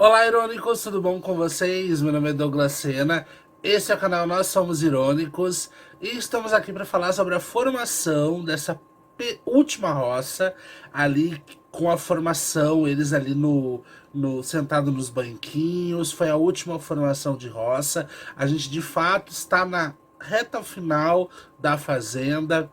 Olá, irônicos, tudo bom com vocês? Meu nome é Douglas Sena, esse é o canal Nós Somos Irônicos e estamos aqui para falar sobre a formação dessa última roça, ali com a formação, eles ali sentado nos banquinhos, foi a última formação de roça. A gente de fato está na reta final da Fazenda.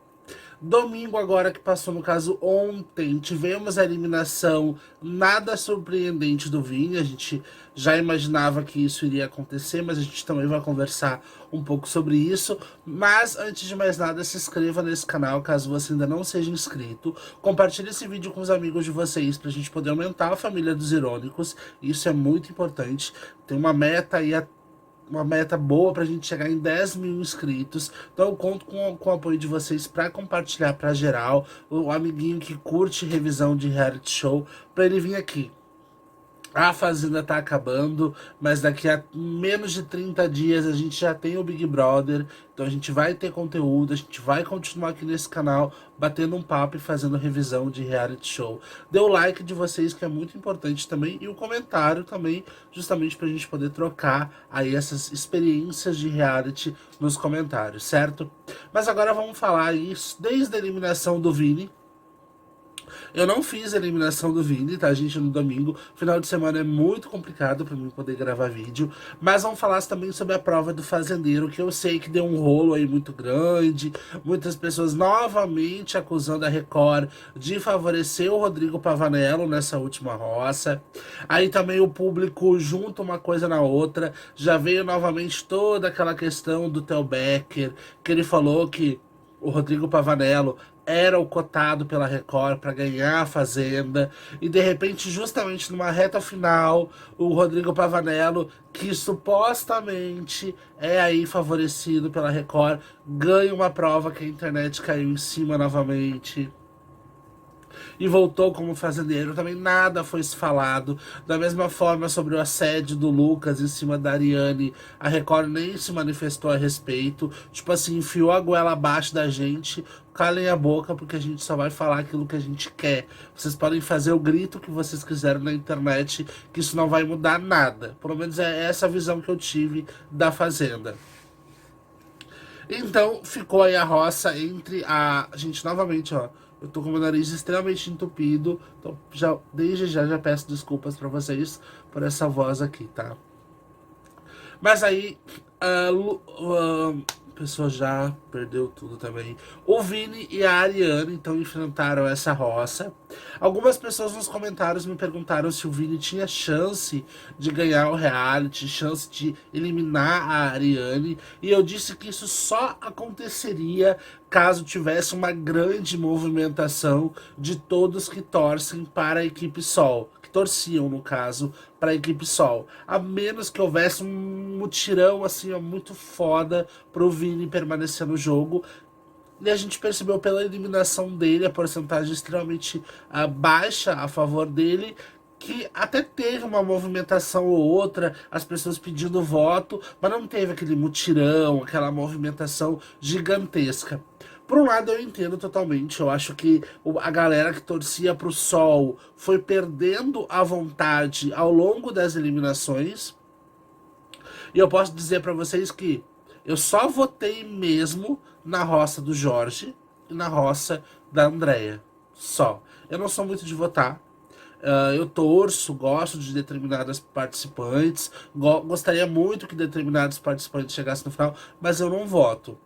Domingo agora que passou, no caso ontem, tivemos a eliminação nada surpreendente do Vini. A gente já imaginava que isso iria acontecer, mas a gente também vai conversar um pouco sobre isso. Mas antes de mais nada, se inscreva nesse canal caso você ainda não seja inscrito. Compartilhe esse vídeo com os amigos de vocês para a gente poder aumentar a família dos irônicos. Isso é muito importante. Tem uma meta aí, uma meta boa pra gente chegar em 10 mil inscritos. Então eu conto com o apoio de vocês para compartilhar para geral, o amiguinho que curte revisão de reality show, para ele vir aqui. A Fazenda tá acabando, mas daqui a menos de 30 dias a gente já tem o Big Brother, então a gente vai ter conteúdo, a gente vai continuar aqui nesse canal batendo um papo e fazendo revisão de reality show. Dê o like de vocês, que é muito importante também, e o comentário também, justamente pra gente poder trocar aí essas experiências de reality nos comentários, certo? Mas agora vamos falar isso desde a eliminação do Vini. Eu não fiz a eliminação do Vini, tá, gente, no domingo. Final de semana é muito complicado pra mim poder gravar vídeo. Mas vamos falar também sobre a prova do fazendeiro, que eu sei que deu um rolo aí muito grande. Muitas pessoas novamente acusando a Record de favorecer o Rodrigo Pavanello nessa última roça. Aí também o público junta uma coisa na outra. Já veio novamente toda aquela questão do Theo Becker, que ele falou que o Rodrigo Pavanello era o cotado pela Record para ganhar a Fazenda, e de repente, justamente numa reta final, o Rodrigo Pavanello, que supostamente é aí favorecido pela Record, ganha uma prova que a internet caiu em cima novamente e voltou como fazendeiro. Também nada foi falado. Da mesma forma, sobre o assédio do Lucas em cima da Ariane, a Record nem se manifestou a respeito. Tipo assim, enfiou a goela abaixo da gente. Calem a boca, porque a gente só vai falar aquilo que a gente quer. Vocês podem fazer o grito que vocês quiserem na internet, que isso não vai mudar nada. Pelo menos é essa a visão que eu tive da Fazenda. Então ficou aí a roça entre a gente novamente, ó. Eu tô com o meu nariz extremamente entupido, então desde já peço desculpas pra vocês por essa voz aqui, tá? Mas aí, a pessoa já perdeu tudo também. O Vini e a Ariane então enfrentaram essa roça. Algumas pessoas nos comentários me perguntaram se o Vini tinha chance de ganhar o reality, chance de eliminar a Ariane. E eu disse que isso só aconteceria caso tivesse uma grande movimentação de todos que torcem para a equipe Sol, que torciam, no caso, para a equipe Sol. A menos que houvesse um mutirão assim, ó, muito foda pro Vini permanecer no jogo. E a gente percebeu pela eliminação dele, a porcentagem extremamente baixa a favor dele, que até teve uma movimentação ou outra, as pessoas pedindo voto, mas não teve aquele mutirão, aquela movimentação gigantesca. Por um lado, eu entendo totalmente. Eu acho que a galera que torcia pro Sol foi perdendo a vontade ao longo das eliminações. E eu posso dizer pra vocês que eu só votei mesmo na roça do Jorge e na roça da Andrea. Só. Eu não sou muito de votar. Eu torço, gosto de determinadas participantes, gostaria muito que determinados participantes chegassem no final, mas eu não voto.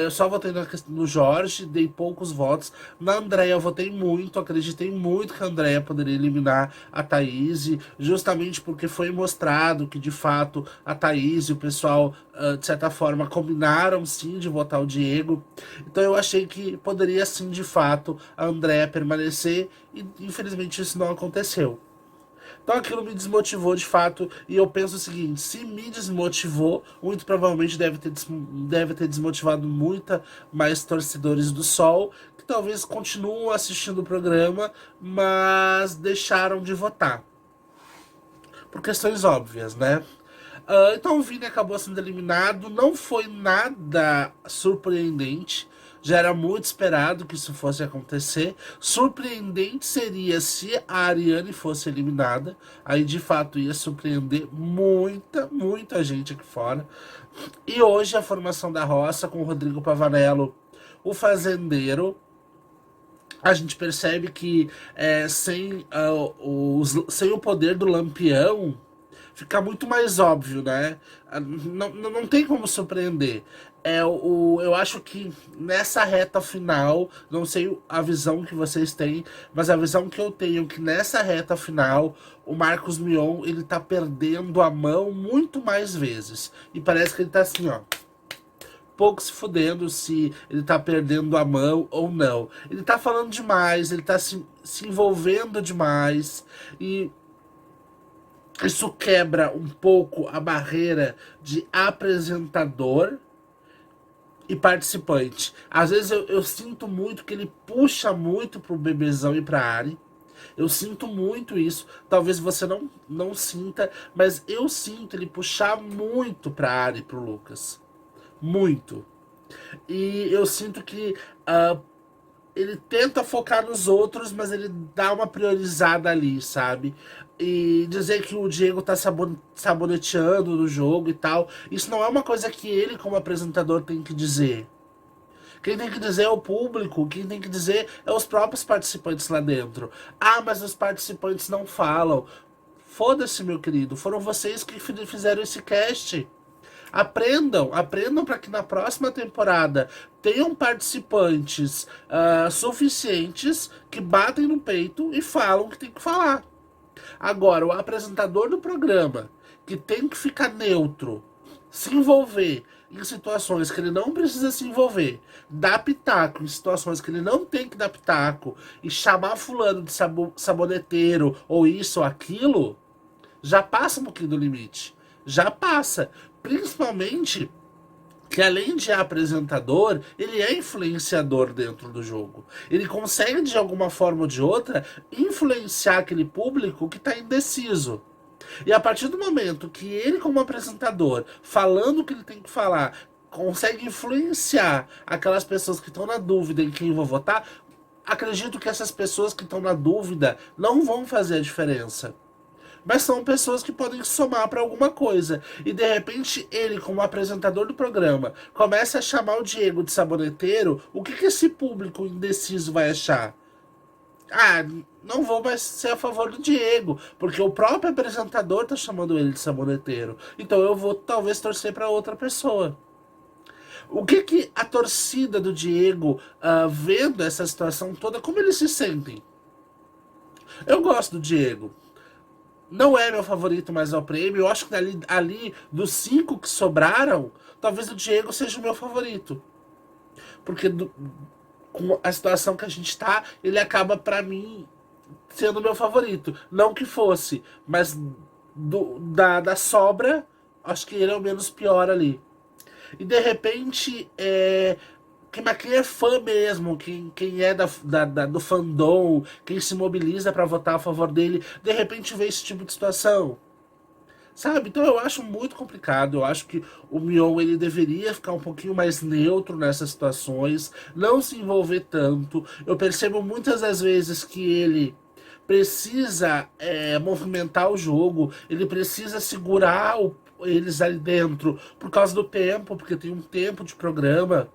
Eu só votei no Jorge, dei poucos votos. Na Andrea eu votei muito, acreditei muito que a Andrea poderia eliminar a Thaís, justamente porque foi mostrado que de fato a Thaís e o pessoal, de certa forma, combinaram sim de votar o Diego. Então eu achei que poderia sim de fato a Andrea permanecer, e infelizmente isso não aconteceu. Então aquilo me desmotivou de fato, e eu penso o seguinte: se me desmotivou, muito provavelmente deve ter desmotivado muita mais torcedores do Sol, que talvez continuam assistindo o programa, mas deixaram de votar. Por questões óbvias, né? Então o Vini acabou sendo eliminado, não foi nada surpreendente, Já era muito esperado que isso fosse acontecer. Surpreendente seria se a Ariane fosse eliminada. Aí de fato ia surpreender muita gente aqui fora. E hoje a formação da roça com o Rodrigo Pavanello, o fazendeiro. A gente percebe que sem o poder do Lampião fica muito mais óbvio, né? Não tem como surpreender. Eu acho que nessa reta final, não sei a visão que vocês têm, mas a visão que eu tenho é que nessa reta final, o Marcos Mion, ele tá perdendo a mão muito mais vezes. E parece que ele tá assim, ó, pouco se fudendo se ele tá perdendo a mão ou não. Ele tá falando demais, ele tá se envolvendo demais e isso quebra um pouco a barreira de apresentador e participante. Às vezes eu sinto muito que ele puxa muito pro Bebezão e pra Ari. Eu sinto muito isso. Talvez você não sinta, mas eu sinto ele puxar muito pra Ari e pro Lucas. Muito. E eu sinto que ele tenta focar nos outros, mas ele dá uma priorizada ali, sabe? E dizer que o Diego tá saboneteando no jogo e tal, isso não é uma coisa que ele, como apresentador, tem que dizer. Quem tem que dizer é o público, quem tem que dizer é os próprios participantes lá dentro. Ah, mas os participantes não falam. Foda-se, meu querido, foram vocês que fizeram esse cast. Aprendam para que na próxima temporada tenham participantes suficientes que batem no peito e falam o que tem que falar. Agora, o apresentador do programa, que tem que ficar neutro, se envolver em situações que ele não precisa se envolver, dar pitaco em situações que ele não tem que dar pitaco, e chamar fulano de saboneteiro ou isso ou aquilo, já passa um pouquinho do limite. Já passa. Principalmente que além de apresentador, ele é influenciador dentro do jogo. Ele consegue, de alguma forma ou de outra, influenciar aquele público que está indeciso. E a partir do momento que ele, como apresentador, falando o que ele tem que falar, consegue influenciar aquelas pessoas que estão na dúvida em quem vão votar, acredito que essas pessoas que estão na dúvida não vão fazer a diferença. Mas são pessoas que podem somar para alguma coisa. E de repente ele, como apresentador do programa, começa a chamar o Diego de saboneteiro. O que esse público indeciso vai achar? Ah, não vou mais ser a favor do Diego, porque o próprio apresentador tá chamando ele de saboneteiro. Então eu vou talvez torcer para outra pessoa. O que a torcida do Diego, vendo essa situação toda, como eles se sentem? Eu gosto do Diego. Não é meu favorito mais ao prêmio. Eu acho que ali dos 5 que sobraram, talvez o Diego seja o meu favorito. Porque com a situação que a gente tá, ele acaba, pra mim, sendo o meu favorito. Não que fosse, mas da sobra, acho que ele é o menos pior ali. E de repente, quem é fã mesmo, quem é do fandom, quem se mobiliza para votar a favor dele, de repente vê esse tipo de situação. Sabe? Então eu acho muito complicado. Eu acho que o Mion ele deveria ficar um pouquinho mais neutro nessas situações, não se envolver tanto. Eu percebo muitas das vezes que ele precisa movimentar o jogo, ele precisa segurar eles ali dentro por causa do tempo, porque tem um tempo de programa.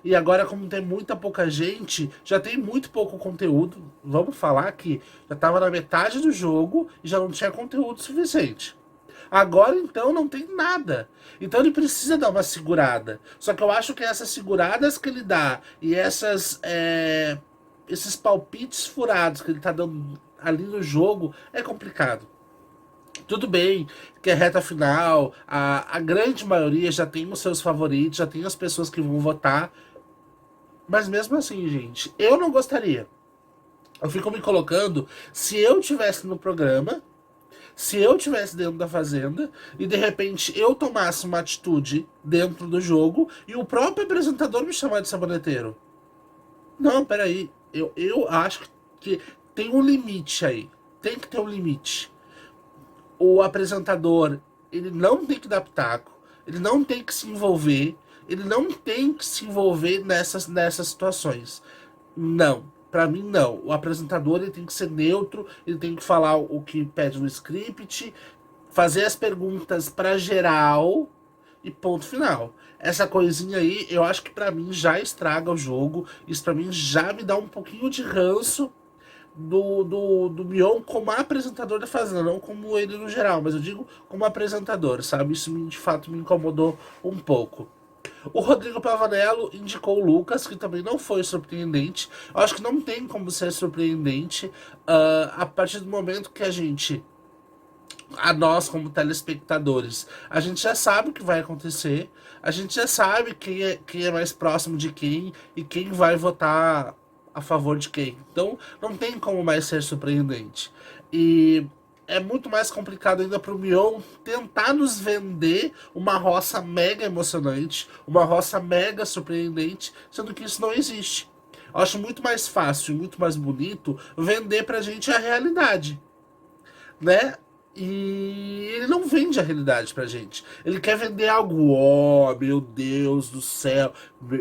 E agora, como tem muita pouca gente, já tem muito pouco conteúdo. Vamos falar que já estava na metade do jogo e já não tinha conteúdo suficiente. Agora, então, não tem nada. Então ele precisa dar uma segurada. Só que eu acho que essas seguradas que ele dá e esses palpites furados que ele tá dando ali no jogo é complicado. Tudo bem que é reta final, a grande maioria já tem os seus favoritos, já tem as pessoas que vão votar. Mas mesmo assim, gente, eu não gostaria. Eu fico me colocando, se eu tivesse no programa, se eu tivesse dentro da fazenda e de repente eu tomasse uma atitude dentro do jogo e o próprio apresentador me chamar de saboneteiro. Não, peraí. Eu acho que tem um limite aí. Tem que ter um limite. O apresentador, ele não tem que dar pitaco, ele não tem que se envolver Ele não tem que se envolver nessas situações. Não. Pra mim, não. O apresentador ele tem que ser neutro, ele tem que falar o que pede no script, fazer as perguntas pra geral e ponto final. Essa coisinha aí, eu acho que pra mim já estraga o jogo. Isso pra mim já me dá um pouquinho de ranço do Mion como apresentador da Fazenda, não como ele no geral, mas eu digo como apresentador, sabe? Isso de fato me incomodou um pouco. O Rodrigo Pavanello indicou o Lucas, que também não foi surpreendente. Eu acho que não tem como ser surpreendente a partir do momento que a nós como telespectadores, a gente já sabe o que vai acontecer, a gente já sabe quem é mais próximo de quem e quem vai votar a favor de quem. Então não tem como mais ser surpreendente. E é muito mais complicado ainda para o Mion tentar nos vender uma roça mega emocionante, uma roça mega surpreendente, sendo que isso não existe. Eu acho muito mais fácil e muito mais bonito vender pra gente a realidade, né? E ele não vende a realidade pra gente. Ele quer vender algo, ó, oh, meu Deus do céu,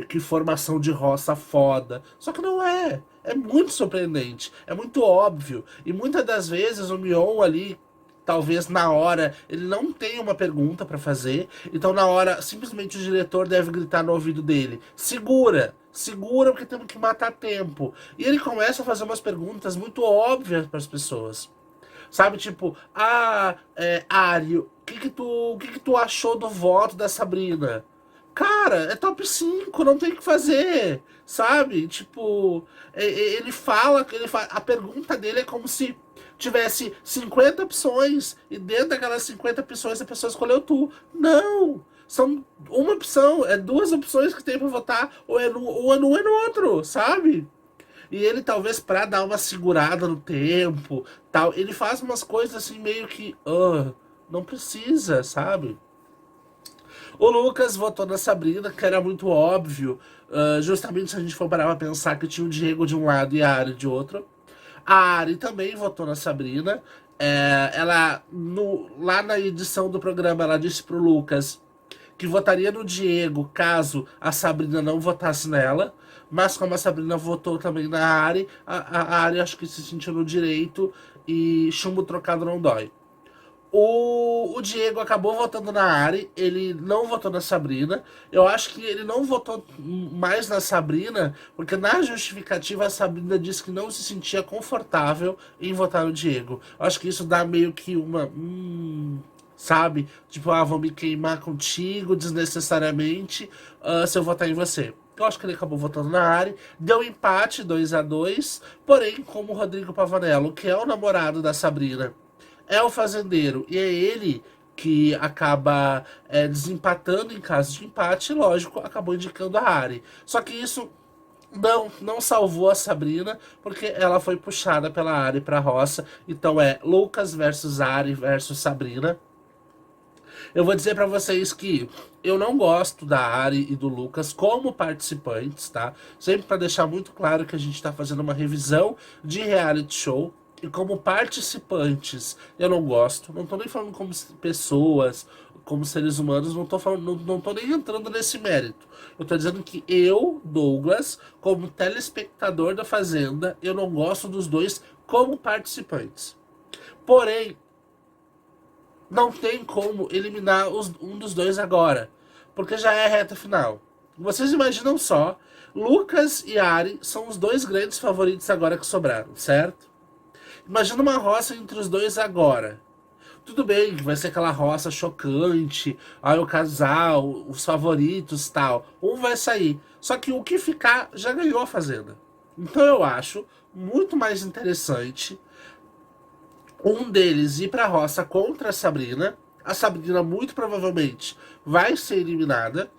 que formação de roça foda. Só que não é. É muito surpreendente, é muito óbvio. E muitas das vezes o Mion ali, talvez na hora, ele não tem uma pergunta pra fazer. Então na hora, simplesmente o diretor deve gritar no ouvido dele: segura! Segura porque temos que matar tempo. E ele começa a fazer umas perguntas muito óbvias para as pessoas. Sabe, tipo, Ari, o que que tu achou do voto da Sabrina? Cara, é top 5 não tem o que fazer, sabe? Tipo, a pergunta dele é como se tivesse 50 opções e dentro daquelas 50 opções a pessoa escolheu tu. Não! São uma opção, é duas opções que tem pra votar, ou é num ou é no outro, sabe? E ele talvez pra dar uma segurada no tempo, tal, ele faz umas coisas assim meio que, não precisa, sabe? O Lucas votou na Sabrina, que era muito óbvio, justamente se a gente for parar pra pensar que tinha o Diego de um lado e a Ari de outro. A Ari também votou na Sabrina. Lá na edição do programa, ela disse pro Lucas que votaria no Diego caso a Sabrina não votasse nela. Mas como a Sabrina votou também na Ari, a Ari acho que se sentiu no direito e chumbo trocado não dói. O Diego acabou votando na Ari, ele não votou na Sabrina. Eu acho que ele não votou mais na Sabrina, porque na justificativa a Sabrina disse que não se sentia confortável em votar no Diego. Eu acho que isso dá meio que uma. Sabe? Tipo, vou me queimar contigo desnecessariamente se eu votar em você. Eu acho que ele acabou votando na Ari. Deu empate 2-2. Porém, como o Rodrigo Pavanello, que é o namorado da Sabrina, é o fazendeiro e é ele que acaba desempatando em caso de empate, lógico, acabou indicando a Ari. Só que isso não salvou a Sabrina, porque ela foi puxada pela Ari pra roça. Então é Lucas versus Ari versus Sabrina. Eu vou dizer pra vocês que eu não gosto da Ari e do Lucas como participantes, tá? Sempre pra deixar muito claro que a gente tá fazendo uma revisão de reality show. E como participantes, eu não gosto. Não tô nem falando como pessoas, como seres humanos, não tô falando, não tô nem entrando nesse mérito. Eu tô dizendo que eu, Douglas, como telespectador da Fazenda, eu não gosto dos dois como participantes. Porém, não tem como eliminar um dos dois agora, porque já é a reta final. Vocês imaginam só, Lucas e Ari são os dois grandes favoritos agora que sobraram, certo? Imagina uma roça entre os dois agora. Tudo bem que vai ser aquela roça chocante, aí o casal, os favoritos tal. Um vai sair. Só que o que ficar já ganhou a Fazenda. Então eu acho muito mais interessante um deles ir pra roça contra a Sabrina. A Sabrina muito provavelmente vai ser eliminada.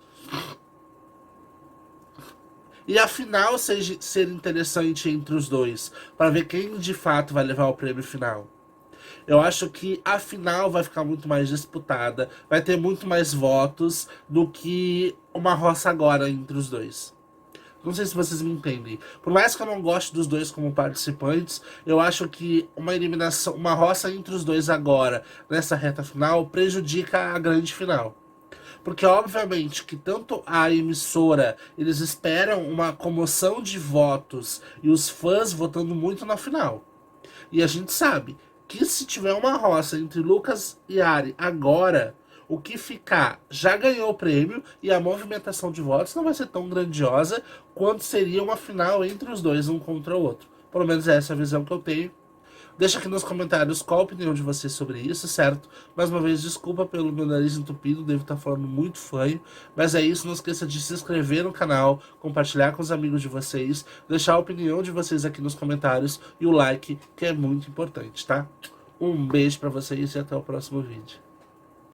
E a final ser interessante entre os dois, para ver quem de fato vai levar o prêmio final. Eu acho que a final vai ficar muito mais disputada, vai ter muito mais votos do que uma roça agora entre os dois. Não sei se vocês me entendem. Por mais que eu não goste dos dois como participantes, eu acho que uma eliminação, uma roça entre os dois agora, nessa reta final, prejudica a grande final. Porque obviamente que tanto a emissora, eles esperam uma comoção de votos e os fãs votando muito na final. E a gente sabe que se tiver uma roça entre Lucas e Ari agora, o que ficar já ganhou o prêmio e a movimentação de votos não vai ser tão grandiosa quanto seria uma final entre os dois, um contra o outro. Pelo menos essa é a visão que eu tenho. Deixa aqui nos comentários qual a opinião de vocês sobre isso, certo? Mais uma vez, desculpa pelo meu nariz entupido, devo estar falando muito fanho. Mas é isso, não esqueça de se inscrever no canal, compartilhar com os amigos de vocês, deixar a opinião de vocês aqui nos comentários e o like, que é muito importante, tá? Um beijo pra vocês e até o próximo vídeo.